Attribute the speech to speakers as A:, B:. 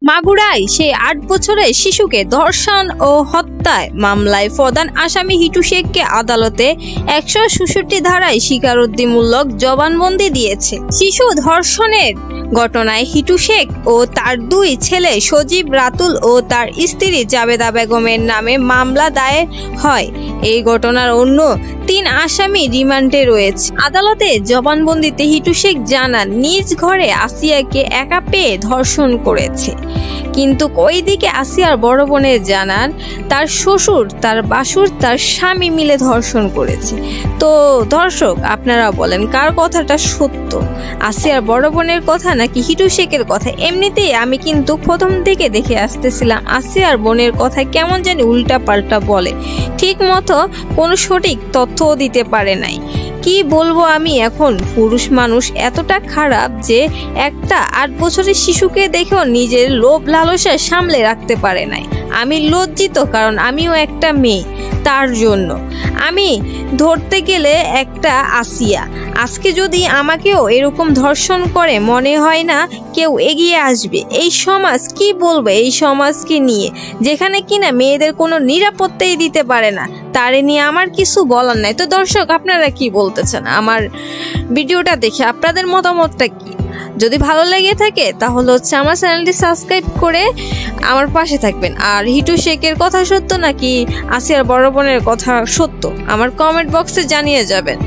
A: মাগুরায় সেই ৮ বছরের শিশুকে ধর্ষণ ও হত্যায় মামলায় প্রধান আসামি হিটু শেখকে আদালতে ১৬৬ ধারায় স্বীকারোক্তিমূলক জবানবন্দি দিয়েছে। শিশু ধর্ষণের ঘটনায় হিটু শেখ ও তার ২ ছেলে সজীব, রাতুল ও তার স্ত্রী জাবেদা বেগমের নামে মামলা দায়ের হয়। এই ঘটনার অন্য ৩ আসামি রিমান্ডে রয়েছে। আদালতে জবানবন্দিতে হিটু শেখ জানান, নিজ ঘরে আসিয়াকে একা পেয়ে ধর্ষণ করেছে। কিন্তু ওইদিকে আসিয়ার বড় বোনের জানান, তার শ্বশুর, তার বাসুর, তার স্বামী মিলে ধর্ষণ করেছে। তো দর্শক, আপনারা বলেন কার কথাটা সত্য, আসিয়ার বড় বোনের কথা নাকি হিটু শেখের কথা? এমনিতেই আমি কিন্তু প্রথম থেকে দেখে আসতেছিলাম আসিয়ার বোনের কথা কেমন জানি উল্টা পাল্টা বলে, ঠিক মতো কোনো সঠিক তথ্যও দিতে পারে নাই। কি বলবো আমি এখন, পুরুষ মানুষ এতটা খারাপ যে একটা ৮ বছরের শিশুকে দেখেও নিজের লোভ লালসা সামলে রাখতে পারে নাই। আমি লজ্জিত, কারণ আমিও একটা মেয়ে। তার জন্য আমি ধরতে গেলে একটা আসিয়া, আজকে যদি আমাকেও এরকম ধর্ষণ করে, মনে হয় না কেউ এগিয়ে আসবে। এই সমাজ কি বলবে এই সমাজকে নিয়ে, যেখানে কিনা মেয়েদের কোনো নিরাপত্তাই দিতে পারে না, তারে নিয়ে আমার কিছু বলার নাই। তো দর্শক, আপনারা কি বলতেছেন আমার ভিডিওটা দেখে? আপনাদের মতামতটা কি? যদি ভালো লেগে থাকে তাহলে আমার চ্যানেলটি সাবস্ক্রাইব করে আমার পাশে থাকবেন। আর হিটু শেখের কথা সত্য নাকি আসিয়ার বড় বোনের কথা সত্য, আমার কমেন্ট বক্সে জানিয়ে যাবেন।